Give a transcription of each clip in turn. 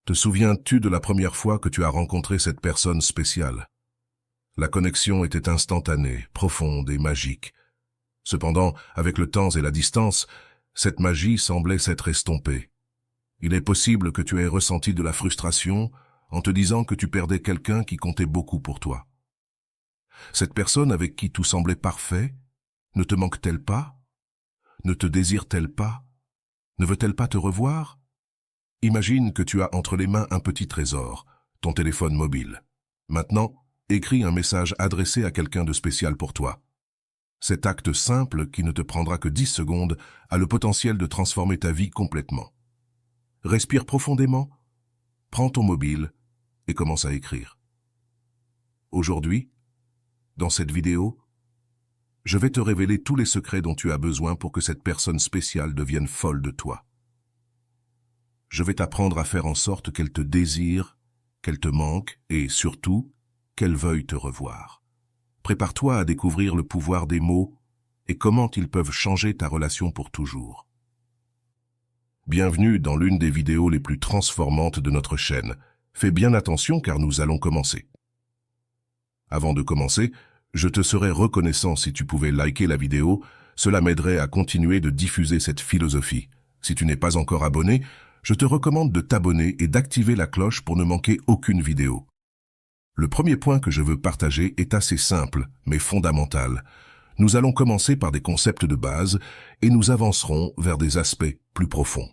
Te souviens-tu de la première fois que tu as rencontré cette personne spéciale? La connexion était instantanée, profonde et magique. Cependant, avec le temps et la distance, cette magie semblait s'être estompée. Il est possible que tu aies ressenti de la frustration en te disant que tu perdais quelqu'un qui comptait beaucoup pour toi. Cette personne avec qui tout semblait parfait, ne te manque-t-elle pas? Ne te désire-t-elle pas? Ne veut-elle pas te revoir? Imagine que tu as entre les mains un petit trésor, ton téléphone mobile. Maintenant, écris un message adressé à quelqu'un de spécial pour toi. Cet acte simple, qui ne te prendra que 10 secondes, a le potentiel de transformer ta vie complètement. Respire profondément, prends ton mobile et commence à écrire. Aujourd'hui, dans cette vidéo, je vais te révéler tous les secrets dont tu as besoin pour que cette personne spéciale devienne folle de toi. Je vais t'apprendre à faire en sorte qu'elle te désire, qu'elle te manque et, surtout, qu'elle veuille te revoir. Prépare-toi à découvrir le pouvoir des mots et comment ils peuvent changer ta relation pour toujours. Bienvenue dans l'une des vidéos les plus transformantes de notre chaîne. Fais bien attention car nous allons commencer. Avant de commencer, je te serais reconnaissant si tu pouvais liker la vidéo, cela m'aiderait à continuer de diffuser cette philosophie. Si tu n'es pas encore abonné, je te recommande de t'abonner et d'activer la cloche pour ne manquer aucune vidéo. Le premier point que je veux partager est assez simple, mais fondamental. Nous allons commencer par des concepts de base et nous avancerons vers des aspects plus profonds.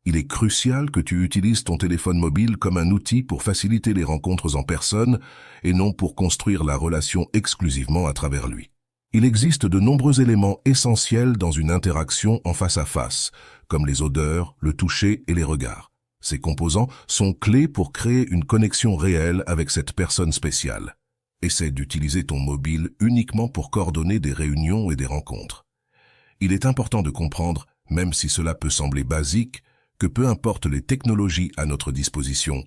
Il est crucial que tu utilises ton téléphone mobile comme un outil pour faciliter les rencontres en personne et non pour construire la relation exclusivement à travers lui. Il existe de nombreux éléments essentiels dans une interaction en face à face, comme les odeurs, le toucher et les regards. Ces composants sont clés pour créer une connexion réelle avec cette personne spéciale. Essaie d'utiliser ton mobile uniquement pour coordonner des réunions et des rencontres. Il est important de comprendre, même si cela peut sembler basique, que peu importe les technologies à notre disposition,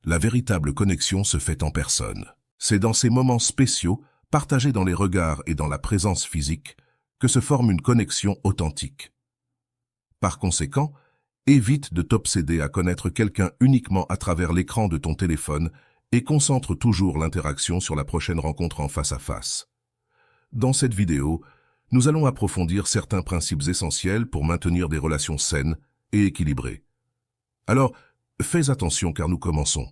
la véritable connexion se fait en personne. C'est dans ces moments spéciaux, partagés dans les regards et dans la présence physique, que se forme une connexion authentique. Par conséquent, évite de t'obséder à connaître quelqu'un uniquement à travers l'écran de ton téléphone et concentre toujours l'interaction sur la prochaine rencontre en face à face. Dans cette vidéo, nous allons approfondir certains principes essentiels pour maintenir des relations saines et équilibrées. Alors, fais attention car nous commençons.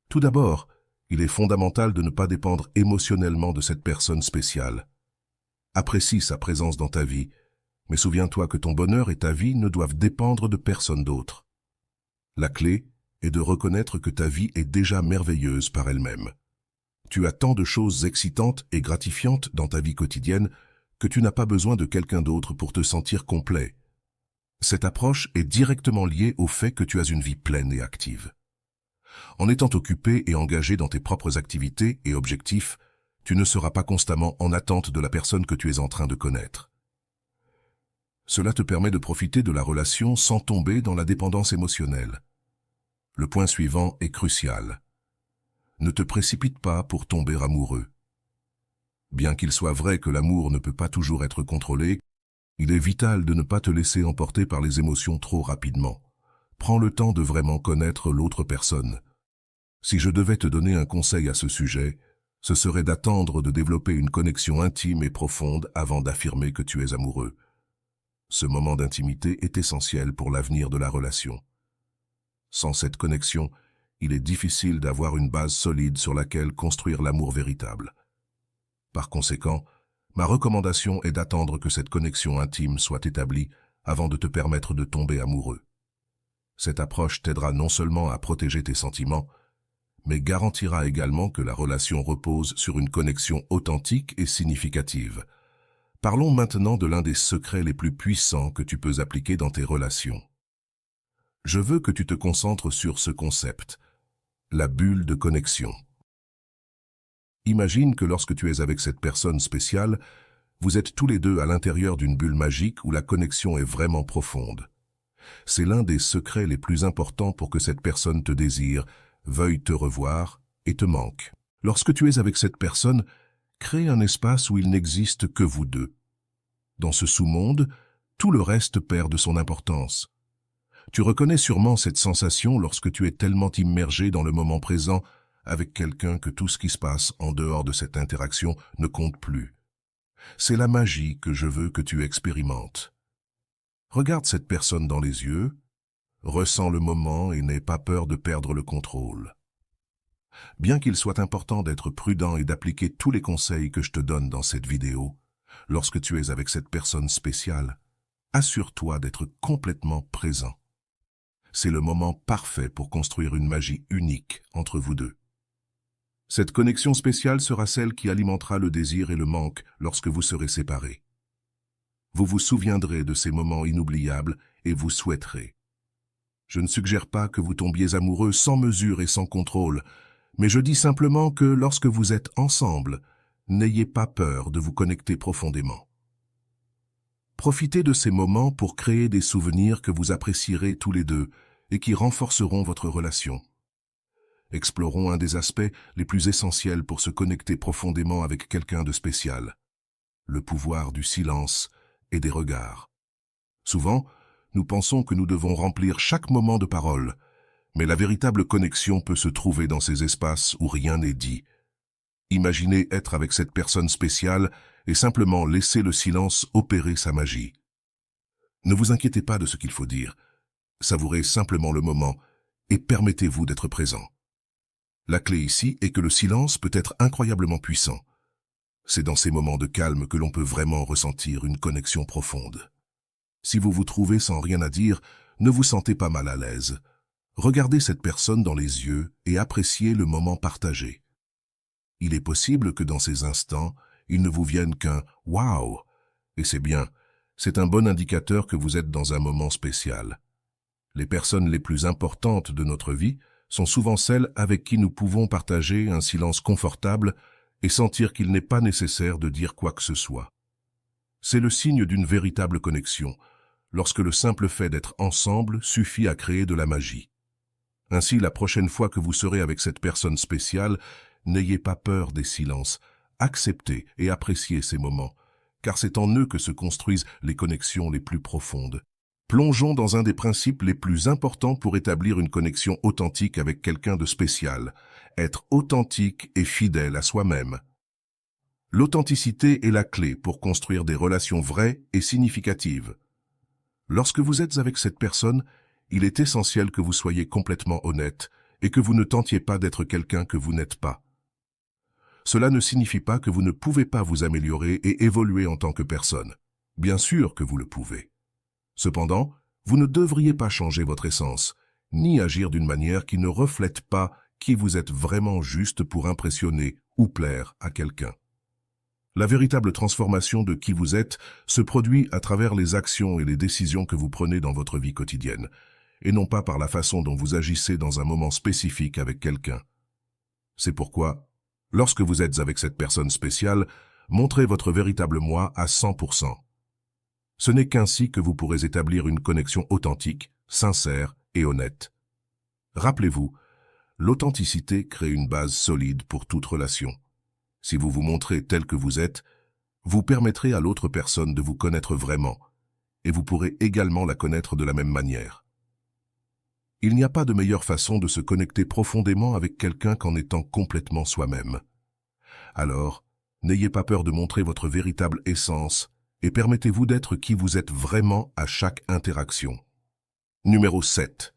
Tout d'abord, il est fondamental de ne pas dépendre émotionnellement de cette personne spéciale. Apprécie sa présence dans ta vie, mais souviens-toi que ton bonheur et ta vie ne doivent dépendre de personne d'autre. La clé est de reconnaître que ta vie est déjà merveilleuse par elle-même. Tu as tant de choses excitantes et gratifiantes dans ta vie quotidienne que tu n'as pas besoin de quelqu'un d'autre pour te sentir complet. Cette approche est directement liée au fait que tu as une vie pleine et active. En étant occupé et engagé dans tes propres activités et objectifs, tu ne seras pas constamment en attente de la personne que tu es en train de connaître. Cela te permet de profiter de la relation sans tomber dans la dépendance émotionnelle. Le point suivant est crucial. Ne te précipite pas pour tomber amoureux. Bien qu'il soit vrai que l'amour ne peut pas toujours être contrôlé, il est vital de ne pas te laisser emporter par les émotions trop rapidement. Prends le temps de vraiment connaître l'autre personne. Si je devais te donner un conseil à ce sujet, ce serait d'attendre de développer une connexion intime et profonde avant d'affirmer que tu es amoureux. Ce moment d'intimité est essentiel pour l'avenir de la relation. Sans cette connexion, il est difficile d'avoir une base solide sur laquelle construire l'amour véritable. Par conséquent, ma recommandation est d'attendre que cette connexion intime soit établie avant de te permettre de tomber amoureux. Cette approche t'aidera non seulement à protéger tes sentiments, mais garantira également que la relation repose sur une connexion authentique et significative. Parlons maintenant de l'un des secrets les plus puissants que tu peux appliquer dans tes relations. Je veux que tu te concentres sur ce concept, la bulle de connexion. Imagine que lorsque tu es avec cette personne spéciale, vous êtes tous les deux à l'intérieur d'une bulle magique où la connexion est vraiment profonde. C'est l'un des secrets les plus importants pour que cette personne te désire, veuille te revoir et te manque. Lorsque tu es avec cette personne, crée un espace où il n'existe que vous deux. Dans ce sous-monde, tout le reste perd de son importance. Tu reconnais sûrement cette sensation lorsque tu es tellement immergé dans le moment présent avec quelqu'un que tout ce qui se passe en dehors de cette interaction ne compte plus. C'est la magie que je veux que tu expérimentes. Regarde cette personne dans les yeux, ressens le moment et n'aie pas peur de perdre le contrôle. Bien qu'il soit important d'être prudent et d'appliquer tous les conseils que je te donne dans cette vidéo, lorsque tu es avec cette personne spéciale, assure-toi d'être complètement présent. C'est le moment parfait pour construire une magie unique entre vous deux. Cette connexion spéciale sera celle qui alimentera le désir et le manque lorsque vous serez séparés. Vous vous souviendrez de ces moments inoubliables et vous souhaiterez. Je ne suggère pas que vous tombiez amoureux sans mesure et sans contrôle, mais je dis simplement que lorsque vous êtes ensemble, n'ayez pas peur de vous connecter profondément. Profitez de ces moments pour créer des souvenirs que vous apprécierez tous les deux et qui renforceront votre relation. Explorons un des aspects les plus essentiels pour se connecter profondément avec quelqu'un de spécial, le pouvoir du silence et des regards. Souvent, nous pensons que nous devons remplir chaque moment de parole, mais la véritable connexion peut se trouver dans ces espaces où rien n'est dit. Imaginez être avec cette personne spéciale et simplement laisser le silence opérer sa magie. Ne vous inquiétez pas de ce qu'il faut dire, savourez simplement le moment et permettez-vous d'être présent. La clé ici est que le silence peut être incroyablement puissant. C'est dans ces moments de calme que l'on peut vraiment ressentir une connexion profonde. Si vous vous trouvez sans rien à dire, ne vous sentez pas mal à l'aise. Regardez cette personne dans les yeux et appréciez le moment partagé. Il est possible que dans ces instants, il ne vous vienne qu'un « Waouh !» et c'est bien, c'est un bon indicateur que vous êtes dans un moment spécial. Les personnes les plus importantes de notre vie sont souvent celles avec qui nous pouvons partager un silence confortable et sentir qu'il n'est pas nécessaire de dire quoi que ce soit. C'est le signe d'une véritable connexion, lorsque le simple fait d'être ensemble suffit à créer de la magie. Ainsi, la prochaine fois que vous serez avec cette personne spéciale, n'ayez pas peur des silences, acceptez et appréciez ces moments, car c'est en eux que se construisent les connexions les plus profondes. Plongeons dans un des principes les plus importants pour établir une connexion authentique avec quelqu'un de spécial, être authentique et fidèle à soi-même. L'authenticité est la clé pour construire des relations vraies et significatives. Lorsque vous êtes avec cette personne, il est essentiel que vous soyez complètement honnête et que vous ne tentiez pas d'être quelqu'un que vous n'êtes pas. Cela ne signifie pas que vous ne pouvez pas vous améliorer et évoluer en tant que personne. Bien sûr que vous le pouvez. Cependant, vous ne devriez pas changer votre essence, ni agir d'une manière qui ne reflète pas qui vous êtes vraiment juste pour impressionner ou plaire à quelqu'un. La véritable transformation de qui vous êtes se produit à travers les actions et les décisions que vous prenez dans votre vie quotidienne, et non pas par la façon dont vous agissez dans un moment spécifique avec quelqu'un. C'est pourquoi, lorsque vous êtes avec cette personne spéciale, montrez votre véritable moi à 100%. Ce n'est qu'ainsi que vous pourrez établir une connexion authentique, sincère et honnête. Rappelez-vous, l'authenticité crée une base solide pour toute relation. Si vous vous montrez tel que vous êtes, vous permettrez à l'autre personne de vous connaître vraiment, et vous pourrez également la connaître de la même manière. Il n'y a pas de meilleure façon de se connecter profondément avec quelqu'un qu'en étant complètement soi-même. Alors, n'ayez pas peur de montrer votre véritable essence et permettez-vous d'être qui vous êtes vraiment à chaque interaction. Numéro 7.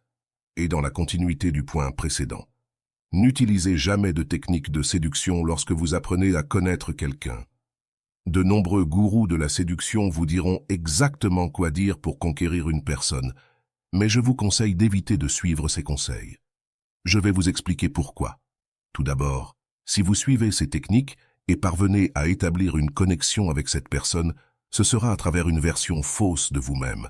Et dans la continuité du point précédent. N'utilisez jamais de technique de séduction lorsque vous apprenez à connaître quelqu'un. De nombreux gourous de la séduction vous diront exactement quoi dire pour conquérir une personne, mais je vous conseille d'éviter de suivre ces conseils. Je vais vous expliquer pourquoi. Tout d'abord, si vous suivez ces techniques et parvenez à établir une connexion avec cette personne, ce sera à travers une version fausse de vous-même.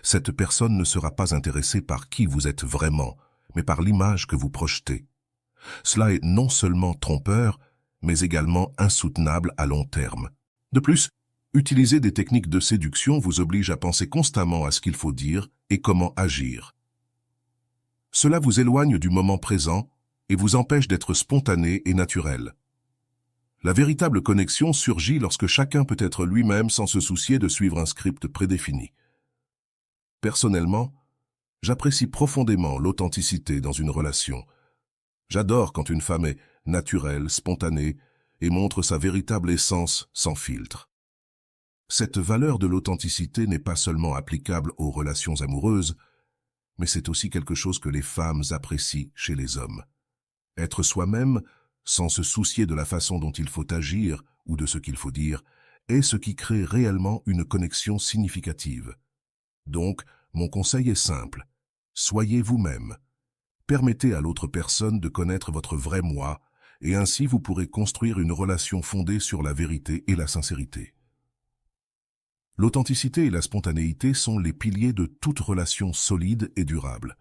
Cette personne ne sera pas intéressée par qui vous êtes vraiment, mais par l'image que vous projetez. Cela est non seulement trompeur, mais également insoutenable à long terme. De plus, utiliser des techniques de séduction vous oblige à penser constamment à ce qu'il faut dire et comment agir. Cela vous éloigne du moment présent et vous empêche d'être spontané et naturel. La véritable connexion surgit lorsque chacun peut être lui-même sans se soucier de suivre un script prédéfini. Personnellement, J'apprécie profondément l'authenticité dans une relation. J'adore quand une femme est naturelle, spontanée et montre sa véritable essence sans filtre. Cette valeur de l'authenticité n'est pas seulement applicable aux relations amoureuses, mais c'est aussi quelque chose que les femmes apprécient chez les hommes. Être soi-même, sans se soucier de la façon dont il faut agir ou de ce qu'il faut dire, est ce qui crée réellement une connexion significative. Donc, mon conseil est simple. Soyez vous-même. Permettez à l'autre personne de connaître votre vrai moi, et ainsi vous pourrez construire une relation fondée sur la vérité et la sincérité. L'authenticité et la spontanéité sont les piliers de toute relation solide et durable.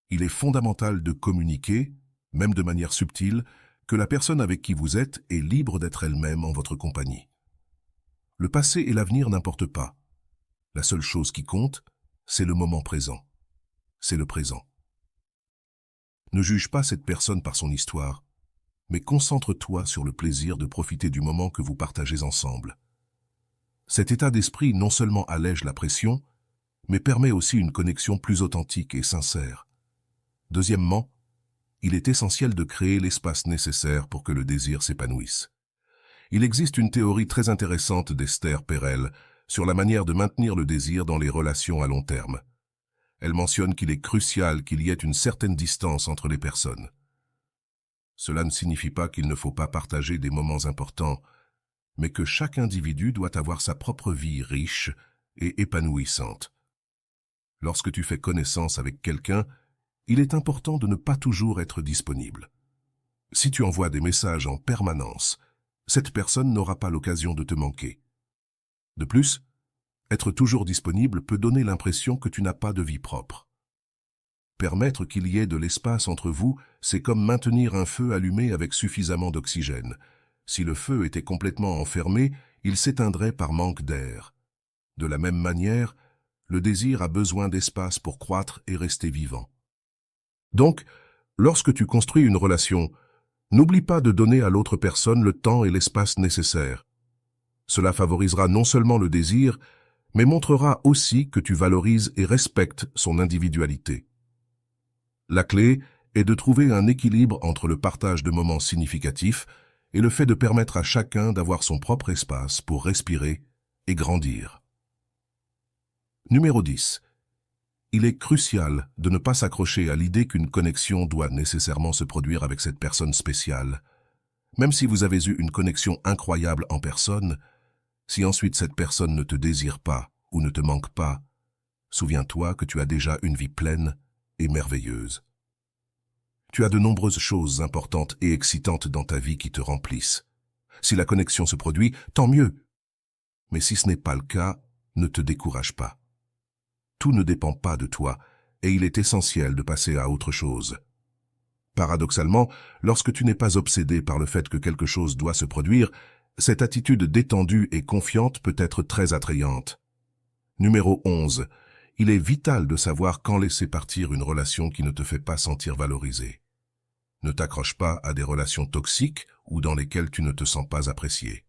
Il est fondamental de communiquer, même de manière subtile, que la personne avec qui vous êtes est libre d'être elle-même en votre compagnie. Le passé et l'avenir n'importent pas. La seule chose qui compte, c'est le moment présent. C'est le présent. Ne juge pas cette personne par son histoire, mais concentre-toi sur le plaisir de profiter du moment que vous partagez ensemble. Cet état d'esprit non seulement allège la pression, mais permet aussi une connexion plus authentique et sincère. Deuxièmement, il est essentiel de créer l'espace nécessaire pour que le désir s'épanouisse. Il existe une théorie très intéressante d'Esther Perel sur la manière de maintenir le désir dans les relations à long terme. Elle mentionne qu'il est crucial qu'il y ait une certaine distance entre les personnes. Cela ne signifie pas qu'il ne faut pas partager des moments importants, mais que chaque individu doit avoir sa propre vie riche et épanouissante. Lorsque tu fais connaissance avec quelqu'un, il est important de ne pas toujours être disponible. Si tu envoies des messages en permanence, cette personne n'aura pas l'occasion de te manquer. De plus, être toujours disponible peut donner l'impression que tu n'as pas de vie propre. Permettre qu'il y ait de l'espace entre vous, c'est comme maintenir un feu allumé avec suffisamment d'oxygène. Si le feu était complètement enfermé, il s'éteindrait par manque d'air. De la même manière, le désir a besoin d'espace pour croître et rester vivant. Donc, lorsque tu construis une relation, n'oublie pas de donner à l'autre personne le temps et l'espace nécessaires. Cela favorisera non seulement le désir, mais montrera aussi que tu valorises et respectes son individualité. La clé est de trouver un équilibre entre le partage de moments significatifs et le fait de permettre à chacun d'avoir son propre espace pour respirer et grandir. Numéro 10. Il est crucial de ne pas s'accrocher à l'idée qu'une connexion doit nécessairement se produire avec cette personne spéciale. Même si vous avez eu une connexion incroyable en personne, si ensuite cette personne ne te désire pas ou ne te manque pas, souviens-toi que tu as déjà une vie pleine et merveilleuse. Tu as de nombreuses choses importantes et excitantes dans ta vie qui te remplissent. Si la connexion se produit, tant mieux. Mais si ce n'est pas le cas, ne te décourage pas. Tout ne dépend pas de toi, et il est essentiel de passer à autre chose. Paradoxalement, lorsque tu n'es pas obsédé par le fait que quelque chose doit se produire, cette attitude détendue et confiante peut être très attrayante. Numéro 11. Il est vital de savoir quand laisser partir une relation qui ne te fait pas sentir valorisé. Ne t'accroche pas à des relations toxiques ou dans lesquelles tu ne te sens pas apprécié.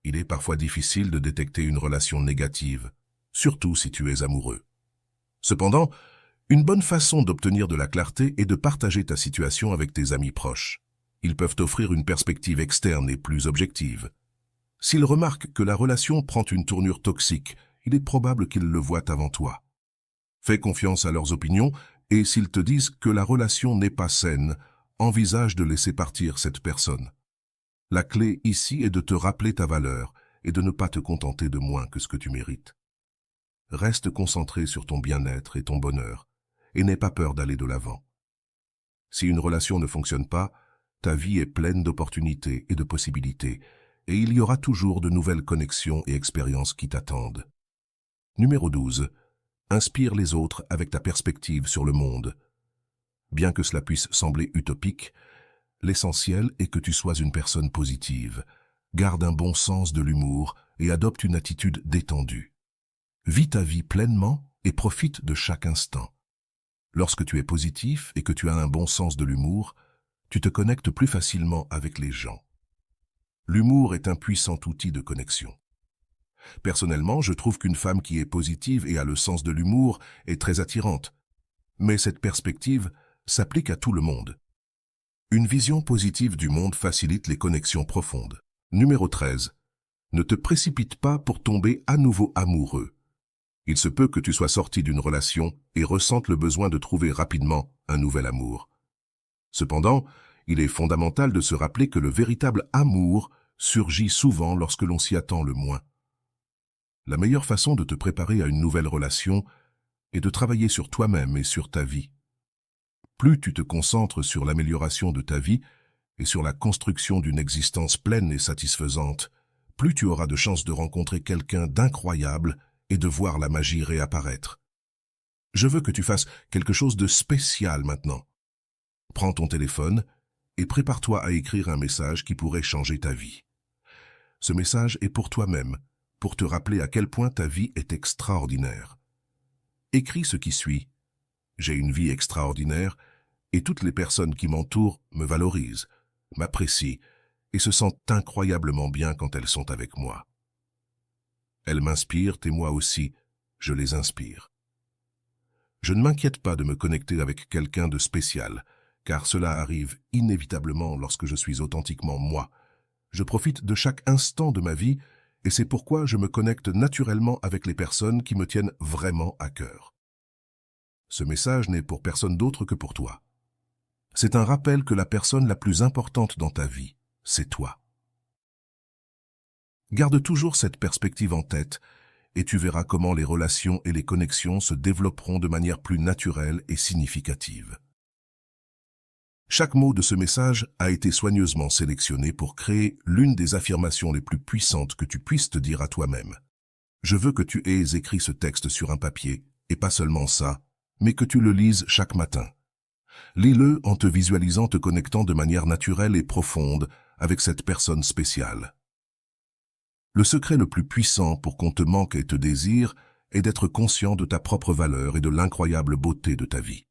Il est parfois difficile de détecter une relation négative, surtout si tu es amoureux. Cependant, une bonne façon d'obtenir de la clarté est de partager ta situation avec tes amis proches. Ils peuvent t'offrir une perspective externe et plus objective. S'ils remarquent que la relation prend une tournure toxique, il est probable qu'ils le voient avant toi. Fais confiance à leurs opinions et s'ils te disent que la relation n'est pas saine, envisage de laisser partir cette personne. La clé ici est de te rappeler ta valeur et de ne pas te contenter de moins que ce que tu mérites. Reste concentré sur ton bien-être et ton bonheur, et n'aie pas peur d'aller de l'avant. Si une relation ne fonctionne pas, ta vie est pleine d'opportunités et de possibilités, et il y aura toujours de nouvelles connexions et expériences qui t'attendent. Numéro 12. Inspire les autres avec ta perspective sur le monde. Bien que cela puisse sembler utopique, l'essentiel est que tu sois une personne positive. Garde un bon sens de l'humour et adopte une attitude détendue. Vis ta vie pleinement et profite de chaque instant. Lorsque tu es positif et que tu as un bon sens de l'humour, tu te connectes plus facilement avec les gens. L'humour est un puissant outil de connexion. Personnellement, je trouve qu'une femme qui est positive et a le sens de l'humour est très attirante. Mais cette perspective s'applique à tout le monde. Une vision positive du monde facilite les connexions profondes. Numéro 13. Ne te précipite pas pour tomber à nouveau amoureux. Il se peut que tu sois sorti d'une relation et ressentes le besoin de trouver rapidement un nouvel amour. Cependant, il est fondamental de se rappeler que le véritable amour surgit souvent lorsque l'on s'y attend le moins. La meilleure façon de te préparer à une nouvelle relation est de travailler sur toi-même et sur ta vie. Plus tu te concentres sur l'amélioration de ta vie et sur la construction d'une existence pleine et satisfaisante, plus tu auras de chances de rencontrer quelqu'un d'incroyable et de voir la magie réapparaître. Je veux que tu fasses quelque chose de spécial maintenant. Prends ton téléphone et prépare-toi à écrire un message qui pourrait changer ta vie. Ce message est pour toi-même, pour te rappeler à quel point ta vie est extraordinaire. Écris ce qui suit. J'ai une vie extraordinaire et toutes les personnes qui m'entourent me valorisent, m'apprécient et se sentent incroyablement bien quand elles sont avec moi. Elles m'inspirent et moi aussi, je les inspire. Je ne m'inquiète pas de me connecter avec quelqu'un de spécial, car cela arrive inévitablement lorsque je suis authentiquement moi. Je profite de chaque instant de ma vie et c'est pourquoi je me connecte naturellement avec les personnes qui me tiennent vraiment à cœur. Ce message n'est pour personne d'autre que pour toi. C'est un rappel que la personne la plus importante dans ta vie, c'est toi. Garde toujours cette perspective en tête et tu verras comment les relations et les connexions se développeront de manière plus naturelle et significative. Chaque mot de ce message a été soigneusement sélectionné pour créer l'une des affirmations les plus puissantes que tu puisses te dire à toi-même. Je veux que tu aies écrit ce texte sur un papier, et pas seulement ça, mais que tu le lises chaque matin. Lis-le en te visualisant te connectant de manière naturelle et profonde avec cette personne spéciale. Le secret le plus puissant pour qu'on te manque et te désire est d'être conscient de ta propre valeur et de l'incroyable beauté de ta vie.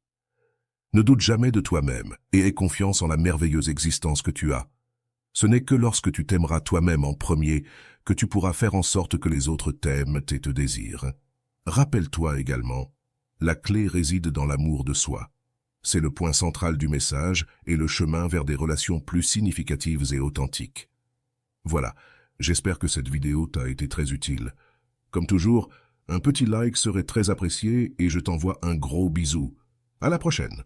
Ne doute jamais de toi-même et aie confiance en la merveilleuse existence que tu as. Ce n'est que lorsque tu t'aimeras toi-même en premier que tu pourras faire en sorte que les autres t'aiment et te désirent. Rappelle-toi également, la clé réside dans l'amour de soi. C'est le point central du message et le chemin vers des relations plus significatives et authentiques. Voilà, j'espère que cette vidéo t'a été très utile. Comme toujours, un petit like serait très apprécié et je t'envoie un gros bisou. À la prochaine!